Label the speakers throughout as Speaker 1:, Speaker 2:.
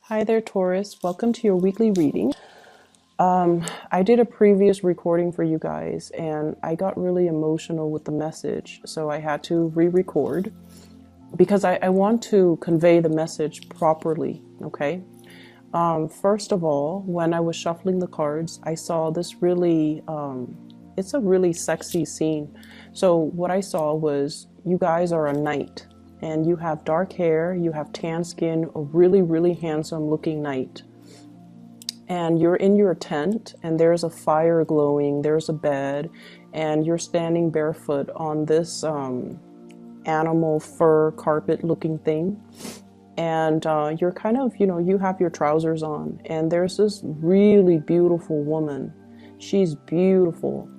Speaker 1: Hi there, Taurus. Welcome to your weekly reading. I did a previous recording for you guys and I got really emotional with the message, so I had to re-record because I want to convey the message properly, okay? First of all, when I was shuffling the cards, I saw this really, it's a really sexy scene. So what I saw was you guys are a knight and you have dark hair, you have tan skin, a really, really handsome looking knight. And you're in your tent and there's a fire glowing, there's a bed, and you're standing barefoot on this animal fur carpet looking thing. And you're kind of, you have your trousers on, and there's this really beautiful woman. She's beautiful.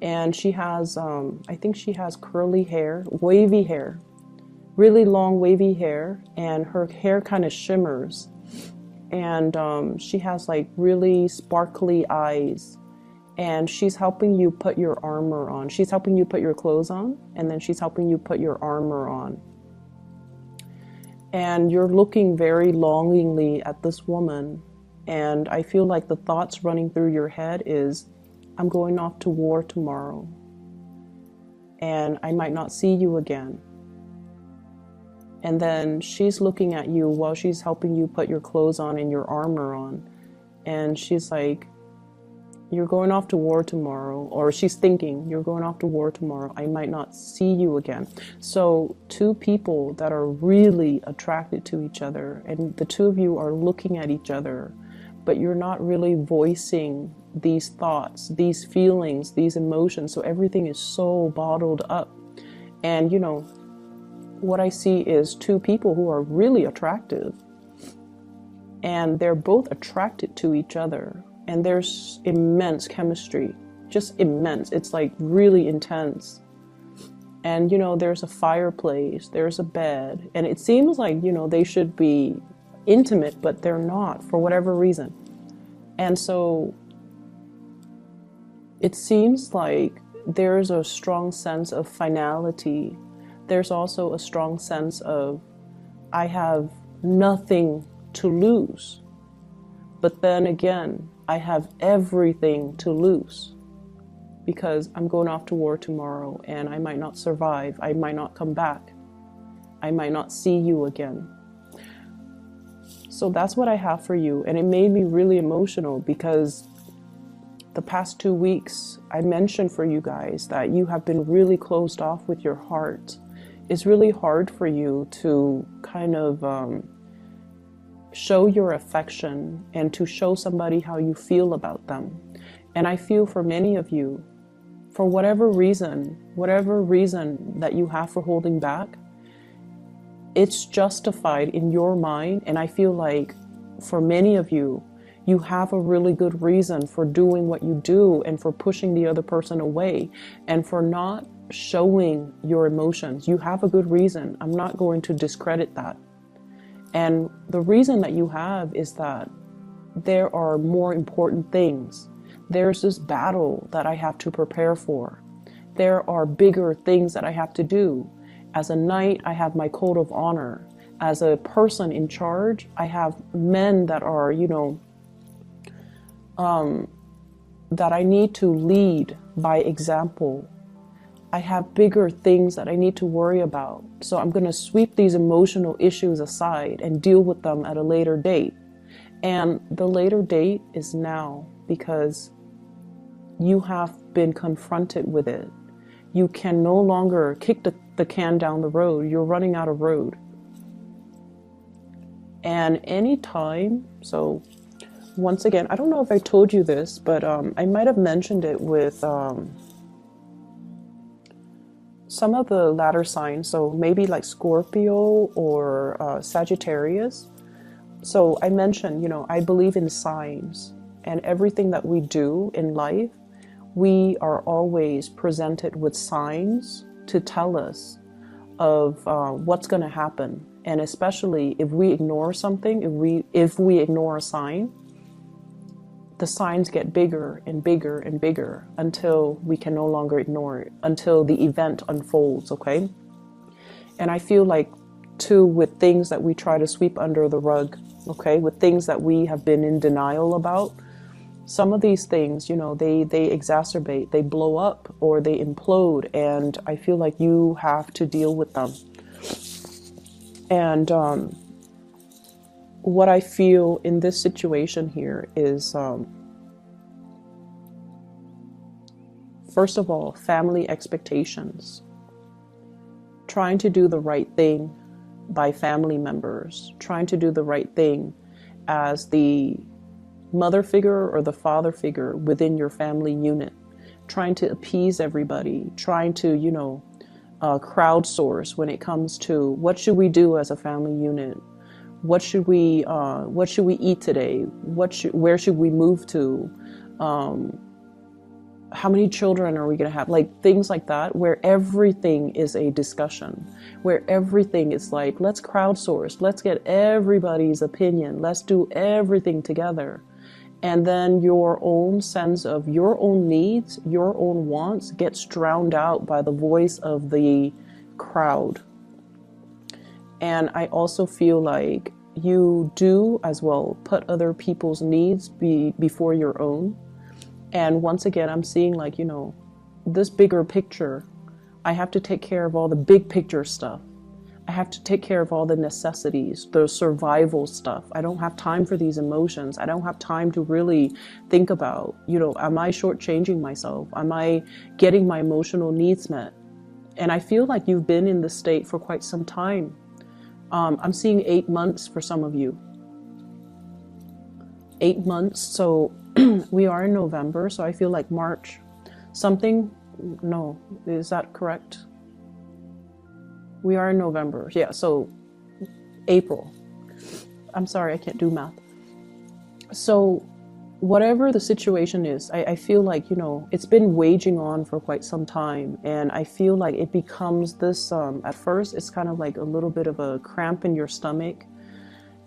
Speaker 1: And she has, I think she has curly hair, wavy hair, really long wavy hair, and her hair kind of shimmers. And she has like really sparkly eyes. And she's helping you put your armor on. She's helping you put your clothes on, and then she's helping you put your armor on. And you're looking very longingly at this woman, and I feel like the thoughts running through your head is, I'm going off to war tomorrow, and I might not see you again. And then she's looking at you while she's helping you put your clothes on and your armor on, and she's like, you're going off to war tomorrow, or she's thinking, you're going off to war tomorrow, I might not see you again. So two people that are really attracted to each other, and the two of you are looking at each other, but you're not really voicing these thoughts, these feelings, these emotions, so everything is so bottled up. And what I see is two people who are really attractive, and they're both attracted to each other. And there's immense chemistry, just immense. It's like really intense. And, there's a fireplace, there's a bed, and it seems like, they should be intimate, but they're not for whatever reason. And so it seems like there's a strong sense of finality. There's also a strong sense of, I have nothing to lose. But then again, I have everything to lose, because I'm going off to war tomorrow and I might not survive. I might not come back. I might not see you again. So that's what I have for you. And it made me really emotional because the past 2 weeks, I mentioned for you guys that you have been really closed off with your heart. It's really hard for you to kind of show your affection and to show somebody how you feel about them. And I feel for many of you, for whatever reason that you have for holding back, it's justified in your mind. And I feel like for many of you, you have a really good reason for doing what you do and for pushing the other person away and for not showing your emotions. You have a good reason. I'm not going to discredit that. And the reason that you have is that there are more important things. There's this battle that I have to prepare for. There are bigger things that I have to do. As a knight, I have my code of honor. As a person in charge, I have men that are, that I need to lead by example. I have bigger things that I need to worry about. So I'm going to sweep these emotional issues aside and deal with them at a later date. And the later date is now, because you have been confronted with it. You can no longer kick the can down the road. You're running out of road. And anytime, so once again, I don't know if I told you this, but I might have mentioned it with some of the latter signs, so maybe like Scorpio or Sagittarius. So I mentioned, I believe in signs, and everything that we do in life, we are always presented with signs to tell us of what's going to happen. And especially if we ignore something, if we ignore a sign, the signs get bigger and bigger and bigger until we can no longer ignore it, until the event unfolds, okay? And I feel like to with things that we try to sweep under the rug, okay, with things that we have been in denial about. Some of these things, you know, they exacerbate, they blow up, or they implode, and I feel like you have to deal with them. And what I feel in this situation here is, first of all, family expectations. Trying to do the right thing by family members, trying to do the right thing as the mother figure or the father figure within your family unit, trying to appease everybody, trying to, you know, crowdsource when it comes to what should we do as a family unit, what should we eat today, where should we move to, how many children are we going to have, like things like that, where everything is a discussion, where everything is like, let's crowdsource, let's get everybody's opinion, let's do everything together. And then your own sense of your own needs, your own wants gets drowned out by the voice of the crowd. And I also feel like you do as well put other people's needs before your own. And once again, I'm seeing like, you know, this bigger picture, I have to take care of all the big picture stuff. I have to take care of all the necessities, the survival stuff. I don't have time for these emotions. I don't have time to really think about, you know, am I shortchanging myself? Am I getting my emotional needs met? And I feel like you've been in this state for quite some time. I'm seeing 8 months for some of you. 8 months. So we are in November. So I feel like March something. No, is that correct? We are in November. Yeah, so April. I'm sorry, I can't do math. So whatever the situation is, I feel like, you know, it's been waging on for quite some time. And I feel like it becomes this, at first, it's kind of like a little bit of a cramp in your stomach.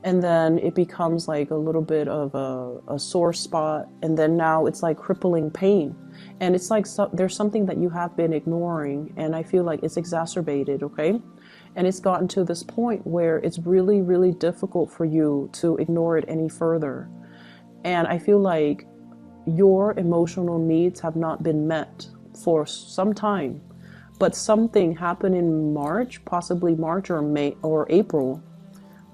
Speaker 1: And then it becomes like a little bit of a sore spot. And then now it's like crippling pain. And it's like there's something that you have been ignoring. And I feel like it's exacerbated, okay? And it's gotten to this point where it's really, really difficult for you to ignore it any further. And I feel like your emotional needs have not been met for some time. But something happened in March, possibly March or May or April,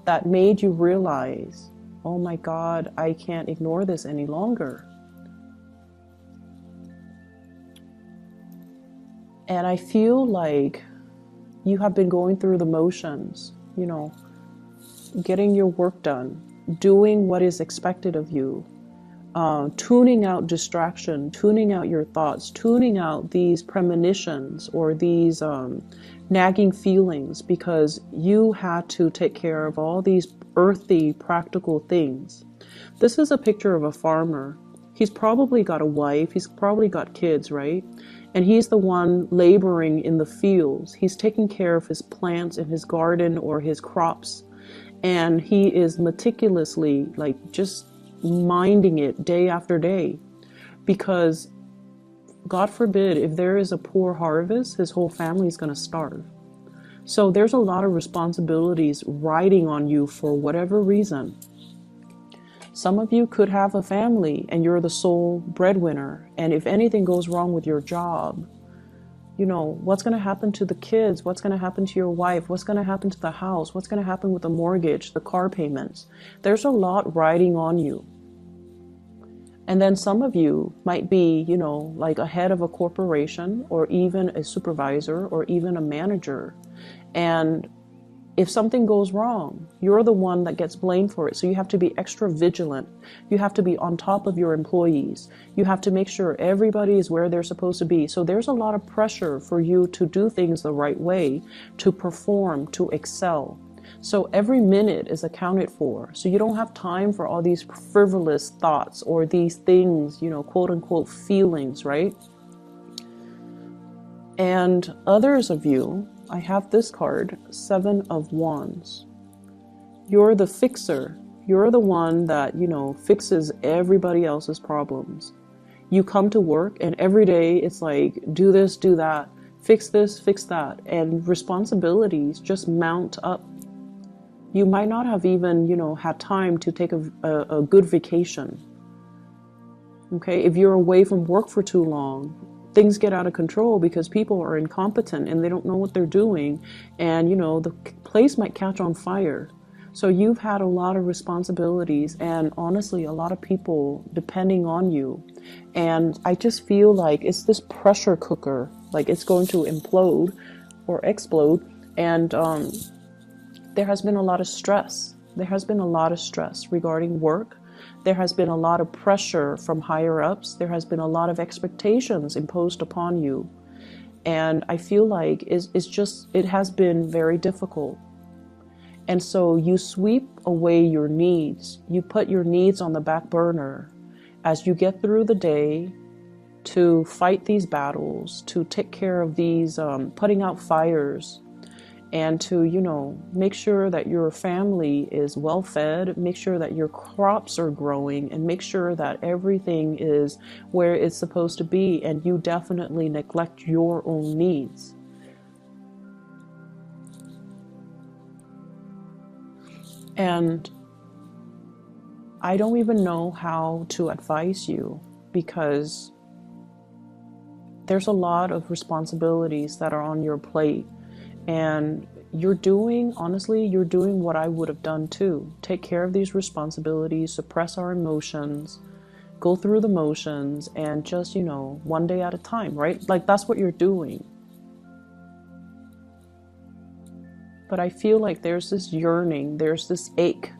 Speaker 1: that made you realize, oh my God, I can't ignore this any longer. And I feel like you have been going through the motions, you know, getting your work done, doing what is expected of you, tuning out distraction, tuning out your thoughts, tuning out these premonitions or these nagging feelings, because you had to take care of all these earthy, practical things. This is a picture of a farmer. He's probably got a wife, he's probably got kids, right? And he's the one laboring in the fields. He's taking care of his plants in his garden or his crops. And he is meticulously, like, just minding it day after day. Because, God forbid, if there is a poor harvest, his whole family is going to starve. So there's a lot of responsibilities riding on you for whatever reason. Some of you could have a family and you're the sole breadwinner. And if anything goes wrong with your job, you know, what's going to happen to the kids? What's going to happen to your wife? What's going to happen to the house? What's going to happen with the mortgage, the car payments? There's a lot riding on you. And then some of you might be, you know, like a head of a corporation or even a supervisor or even a manager. And if something goes wrong, you're the one that gets blamed for it. So you have to be extra vigilant. You have to be on top of your employees. You have to make sure everybody is where they're supposed to be. So there's a lot of pressure for you to do things the right way, to perform, to excel. So every minute is accounted for. So you don't have time for all these frivolous thoughts or these things, you know, quote unquote feelings, right? And others of you, I have this card, 7 of Wands. You're the fixer. You're the one that, you know, fixes everybody else's problems. You come to work and every day it's like, do this, do that, fix this, fix that. And responsibilities just mount up You might not have even, had time to take a good vacation. Okay, if you're away from work for too long, things get out of control because people are incompetent and they don't know what they're doing. And, the place might catch on fire. So you've had a lot of responsibilities and honestly, a lot of people depending on you. And I just feel like it's this pressure cooker, like it's going to implode or explode. And there has been a lot of stress. There has been a lot of stress regarding work. There has been a lot of pressure from higher ups. There has been a lot of expectations imposed upon you. And I feel like it has been very difficult. And so you sweep away your needs. You put your needs on the back burner as you get through the day to fight these battles, to take care of these, putting out fires, and to, make sure that your family is well fed, make sure that your crops are growing, and make sure that everything is where it's supposed to be, and you definitely neglect your own needs. And I don't even know how to advise you because there's a lot of responsibilities that are on your plate. And honestly, you're doing what I would have done too. Take care of these responsibilities, suppress our emotions, go through the motions, and just, one day at a time, right? Like that's what you're doing. But I feel like there's this yearning, there's this ache.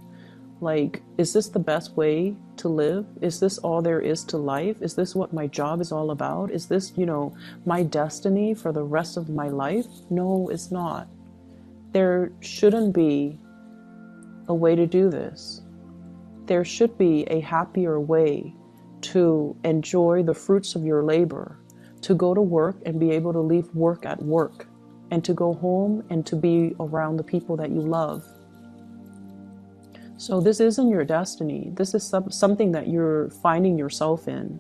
Speaker 1: Like, is this the best way to live? Is this all there is to life? Is this what my job is all about? Is this, my destiny for the rest of my life? No, it's not. There shouldn't be a way to do this. There should be a happier way to enjoy the fruits of your labor, to go to work and be able to leave work at work, and to go home and to be around the people that you love. So this isn't your destiny. This is something that you're finding yourself in.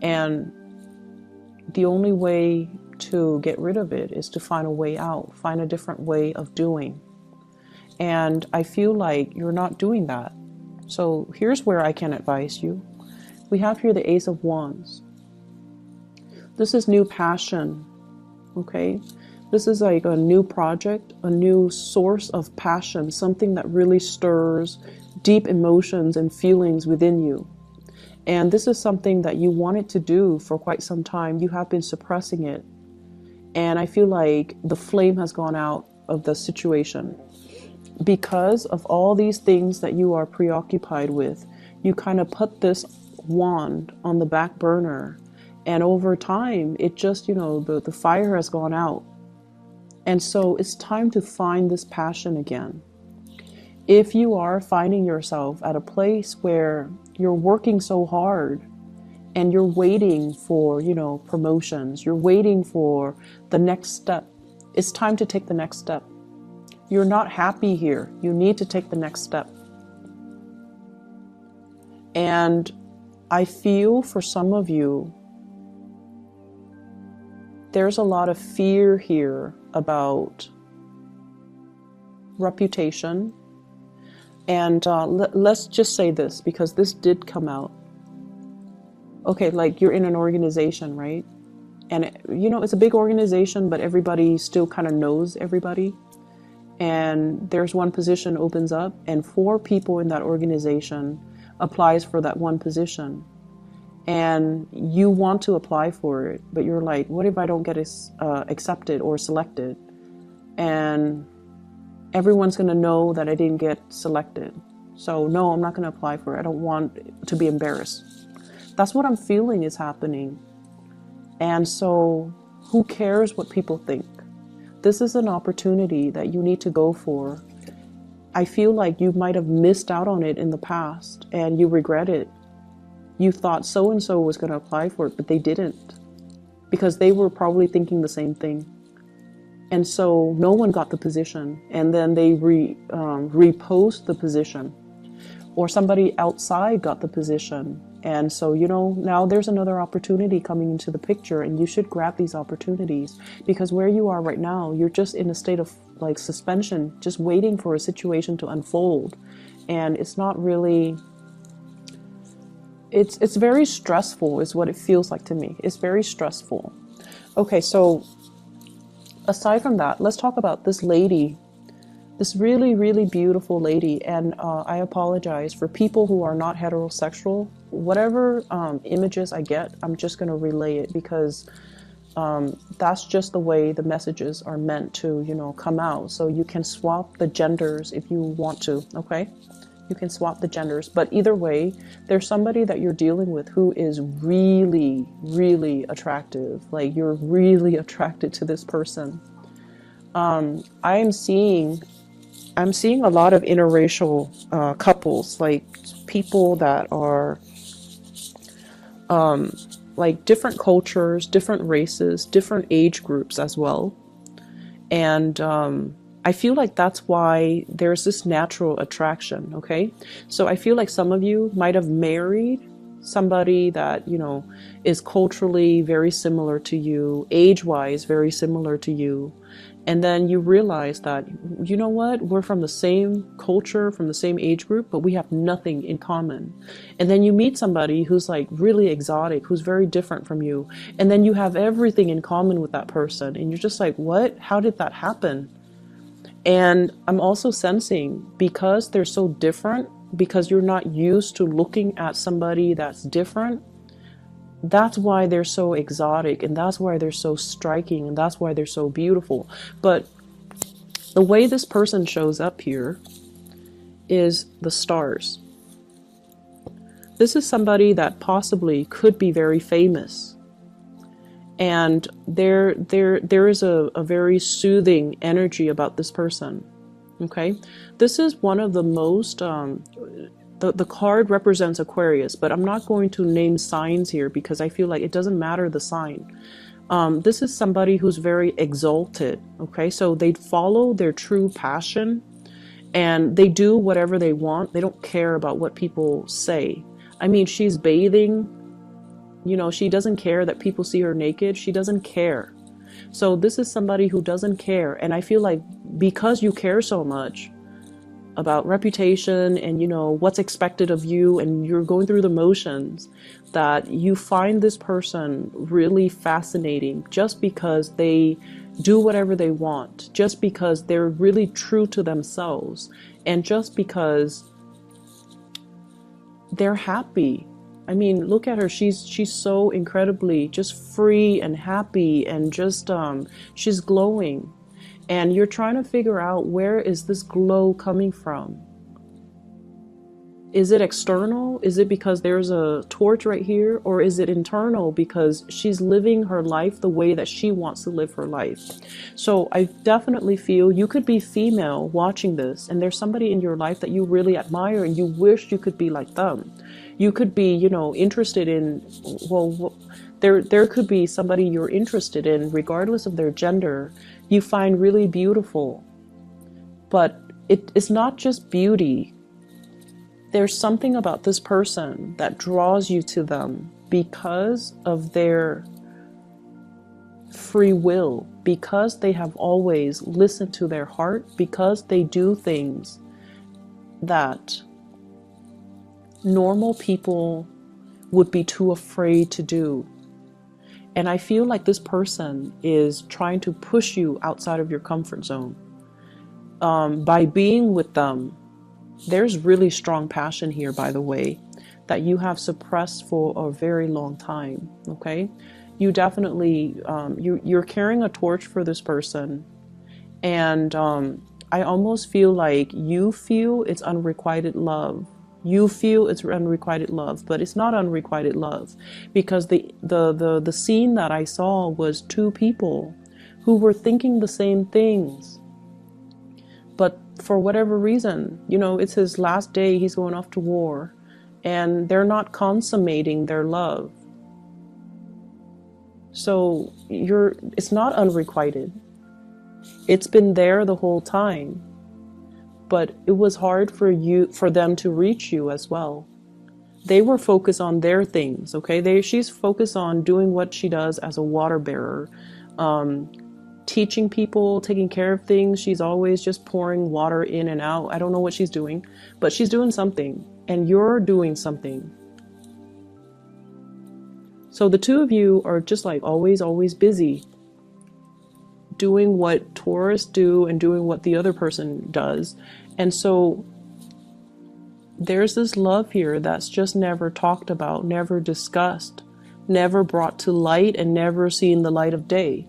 Speaker 1: And the only way to get rid of it is to find a way out, find a different way of doing. And I feel like you're not doing that. So here's where I can advise you. We have here the Ace of Wands. This is new passion, okay? This is like a new project, a new source of passion, something that really stirs deep emotions and feelings within you. And this is something that you wanted to do for quite some time. You have been suppressing it. And I feel like the flame has gone out of the situation. Because of all these things that you are preoccupied with, you kind of put this wand on the back burner. And over time, it just, the fire has gone out. And so it's time to find this passion again. If you are finding yourself at a place where you're working so hard and you're waiting for, promotions, you're waiting for the next step, it's time to take the next step. You're not happy here. You need to take the next step. And I feel for some of you, there's a lot of fear here about reputation. And let's just say this, because this did come out. Okay, like you're in an organization, right? And it's a big organization, but everybody still kind of knows everybody. And there's one position opens up and 4 people in that organization applies for that one position. And you want to apply for it, but you're like, what if I don't get accepted or selected? And everyone's going to know that I didn't get selected. So no, I'm not going to apply for it. I don't want to be embarrassed. That's what I'm feeling is happening. And so who cares what people think? This is an opportunity that you need to go for. I feel like you might have missed out on it in the past and you regret it. You thought so-and-so was going to apply for it, but they didn't, because they were probably thinking the same thing. And so no one got the position, and then they repost the position, or somebody outside got the position. And so, now there's another opportunity coming into the picture, and you should grab these opportunities, because where you are right now, you're just in a state of like suspension, just waiting for a situation to unfold. And it's not really, it's very stressful is what it feels like to me. It's very stressful. Okay, so aside from that, let's talk about this lady, this really, really beautiful lady. And I apologize for people who are not heterosexual. Whatever images I get, I'm just going to relay it, because that's just the way the messages are meant to, you know, come out. So you can swap the genders if you want to, okay? You can swap the genders, but either way, there's somebody that you're dealing with who is really, really attractive. Like, you're really attracted to this person. I'm seeing a lot of interracial couples, like people that are like different cultures, different races, different age groups as well. And I feel like that's why there's this natural attraction, okay? So I feel like some of you might have married somebody that, you know, is culturally very similar to you, age-wise very similar to you. And then you realize that, you know what, we're from the same culture, from the same age group, but we have nothing in common. And then you meet somebody who's like really exotic, who's very different from you. And then you have everything in common with that person. And you're just like, what? How did that happen? And I'm also sensing, because they're so different, because you're not used to looking at somebody that's different, that's why they're so exotic, and that's why they're so striking, and that's why they're so beautiful. But the way this person shows up here is the stars. This is somebody that possibly could be very famous. And there is a very soothing energy about this person. Okay, this is one of the most, the card represents Aquarius, but I'm not going to name signs here because I feel like it doesn't matter the sign. This is somebody who's very exalted. Okay, so they follow their true passion and they do whatever they want. They don't care about what people say. I mean, she's bathing. You know, she doesn't care that people see her naked. She doesn't care. So this is somebody who doesn't care. And I feel like because you care so much about reputation and, you know, what's expected of you, and you're going through the motions, that you find this person really fascinating just because they do whatever they want, just because they're really true to themselves, and just because they're happy. I mean, look at her. She's so incredibly just free and happy, and just she's glowing. And you're trying to figure out, where is this glow coming from? Is it external? Is it because there's a torch right here? Or is it internal because she's living her life the way that she wants to live her life? So I definitely feel you could be female watching this, and there's somebody in your life that you really admire and you wish you could be like them. You could be, you know, interested in, well, there could be somebody you're interested in, regardless of their gender, you find really beautiful. But it's not just beauty. There's something about this person that draws you to them because of their free will, because they have always listened to their heart, because they do things that normal people would be too afraid to do. And I feel like this person is trying to push you outside of your comfort zone. By being with them, there's really strong passion here, by the way, that you have suppressed for a very long time, okay? You definitely, you're carrying a torch for this person. And I almost feel like you feel it's unrequited love. You feel it's unrequited love, but it's not unrequited love, because the scene that I saw was two people who were thinking the same things. But for whatever reason, you know, it's his last day, he's going off to war, and they're not consummating their love. So it's not unrequited. It's been there the whole time. But it was hard for them to reach you as well. They were focused on their things, okay? She's focused on doing what she does as a water bearer, teaching people, taking care of things. She's always just pouring water in and out. I don't know what she's doing, but she's doing something, and you're doing something. So the two of you are just like always busy doing what Taurus do and doing what the other person does. And so there's this love here that's just never talked about, never discussed, never brought to light, and never seen the light of day.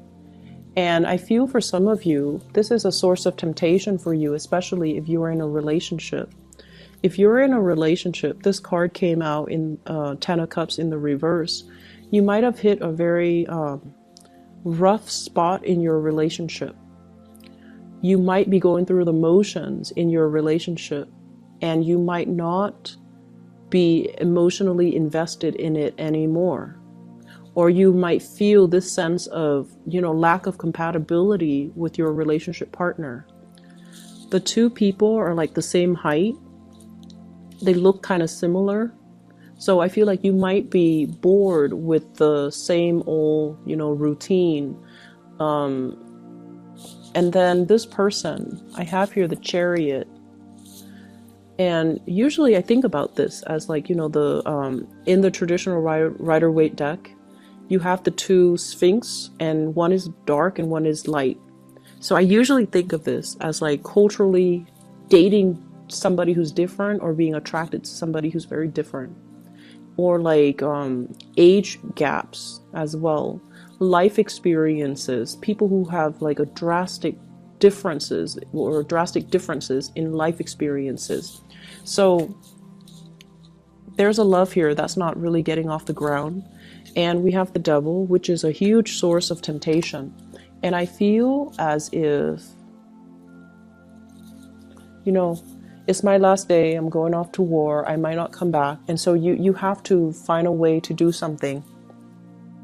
Speaker 1: And I feel for some of you, this is a source of temptation for you, especially if you are in a relationship. If you're in a relationship, this card came out in 10 of Cups in the reverse. You might have hit a very rough spot in your relationship. You might be going through the motions in your relationship, and you might not be emotionally invested in it anymore. Or you might feel this sense of, lack of compatibility with your relationship partner. The two people are like the same height. They look kind of similar. So I feel like you might be bored with the same old, routine. And then this person, I have here the Chariot. And usually I think about this as like, in the traditional Rider-Waite deck, you have the two Sphinx, and one is dark and one is light. So I usually think of this as like culturally dating somebody who's different, or being attracted to somebody who's very different. Or like age gaps as well, life experiences, people who have like drastic differences in life experiences. So there's a love here that's not really getting off the ground. And we have the Devil, which is a huge source of temptation. And I feel as if, it's my last day, I'm going off to war, I might not come back. And so you have to find a way to do something.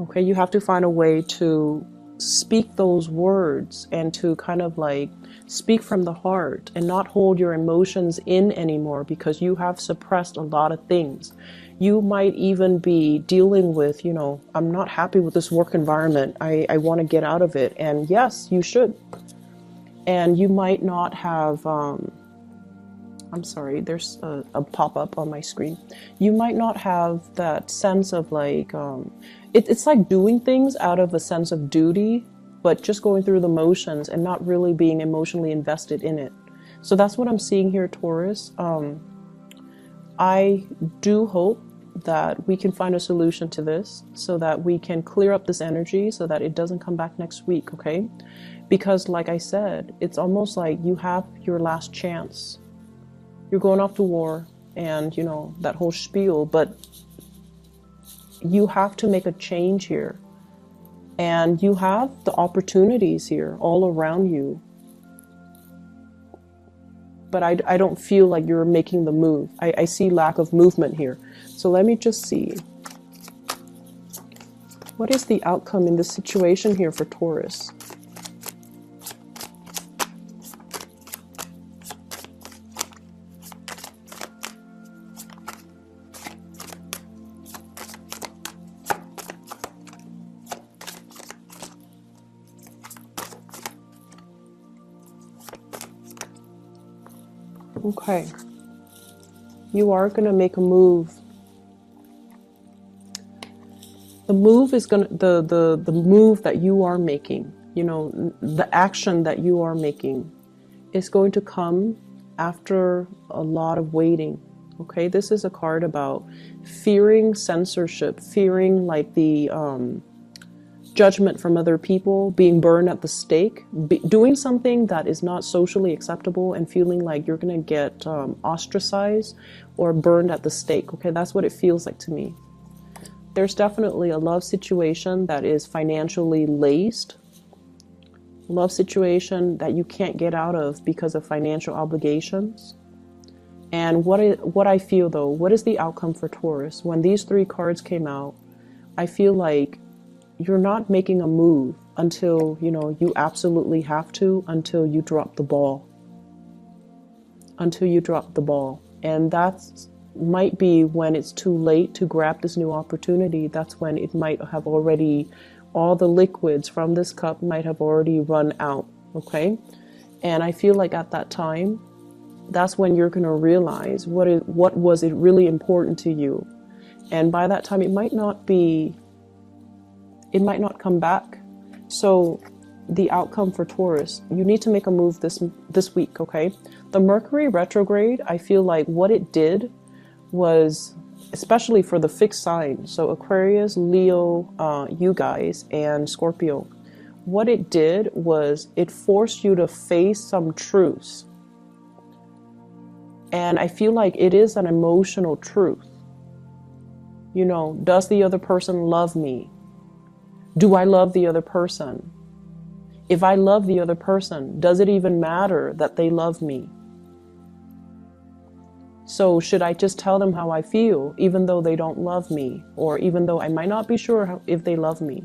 Speaker 1: Okay, you have to find a way to speak those words and to kind of like speak from the heart and not hold your emotions in anymore, because you have suppressed a lot of things. You might even be dealing with, I'm not happy with this work environment. I want to get out of it. And yes, you should. And you might not have, I'm sorry, there's a pop-up on my screen. You might not have that sense of like, it's like doing things out of a sense of duty, but just going through the motions and not really being emotionally invested in it. So that's what I'm seeing here, Taurus. I do hope that we can find a solution to this so that we can clear up this energy so that it doesn't come back next week, okay? Because like I said, it's almost like you have your last chance. You're going off to war and, that whole spiel, but you have to make a change here. And you have the opportunities here all around you. But I don't feel like you're making the move. I see lack of movement here. So let me just see. What is the outcome in this situation here for Taurus? Okay, you are going to make a move. The move is going to, the move that you are making, the action that you are making is going to come after a lot of waiting. Okay, this is a card about fearing censorship, fearing like the judgment from other people, being burned at the stake, doing something that is not socially acceptable and feeling like you're going to get ostracized or burned at the stake. Okay, that's what it feels like to me. There's definitely a love situation that is financially laced. Love situation that you can't get out of because of financial obligations. And what I feel though, what is the outcome for Taurus? When these three cards came out, I feel like you're not making a move until, you absolutely have to, until you drop the ball. Until you drop the ball. And that might be when it's too late to grab this new opportunity. That's when it might have already All the liquids from this cup might have already run out, okay? And I feel like at that time, that's when you're going to realize what was it really important to you. And by that time, it might not come back. So the outcome for Taurus, you need to make a move this week, okay? The Mercury retrograde, I feel like what it did was, especially for the fixed signs, so Aquarius, Leo, you guys, and Scorpio, what it did was it forced you to face some truths. And I feel like it is an emotional truth. You know, does the other person love me? Do I love the other person? If I love the other person, does it even matter that they love me? So should I just tell them how I feel, even though they don't love me, or even though I might not be sure if they love me?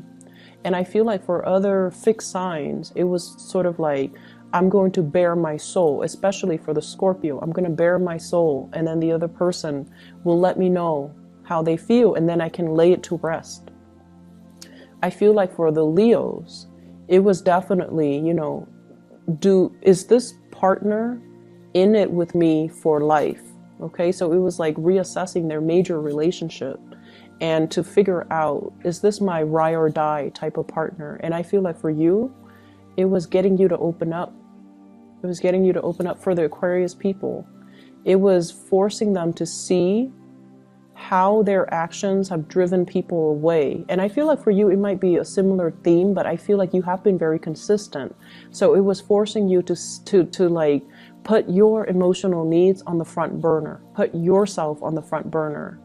Speaker 1: And I feel like for other fixed signs, it was sort of like, I'm going to bare my soul, especially for the Scorpio. I'm going to bare my soul, and then the other person will let me know how they feel, and then I can lay it to rest. I feel like for the Leos, it was definitely, you know, is this partner in it with me for life? Okay, so it was like reassessing their major relationship and to figure out, is this my ride or die type of partner? And I feel like for you, it was getting you to open up. It was getting you to open up for the Aquarius people. It was forcing them to see how their actions have driven people away. And I feel like for you, it might be a similar theme, but I feel like you have been very consistent. So it was forcing you to like put your emotional needs on the front burner, put yourself on the front burner.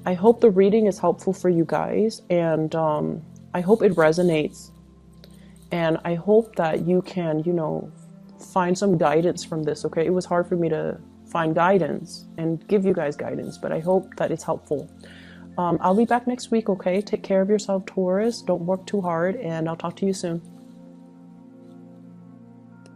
Speaker 1: I hope the reading is helpful for you guys, and I hope it resonates. And I hope that you can, you know, find some guidance from this, okay? It was hard for me to find guidance and give you guys guidance, but I hope that it's helpful. I'll be back next week, okay? Take care of yourself, Taurus. Don't work too hard, and I'll talk to you soon.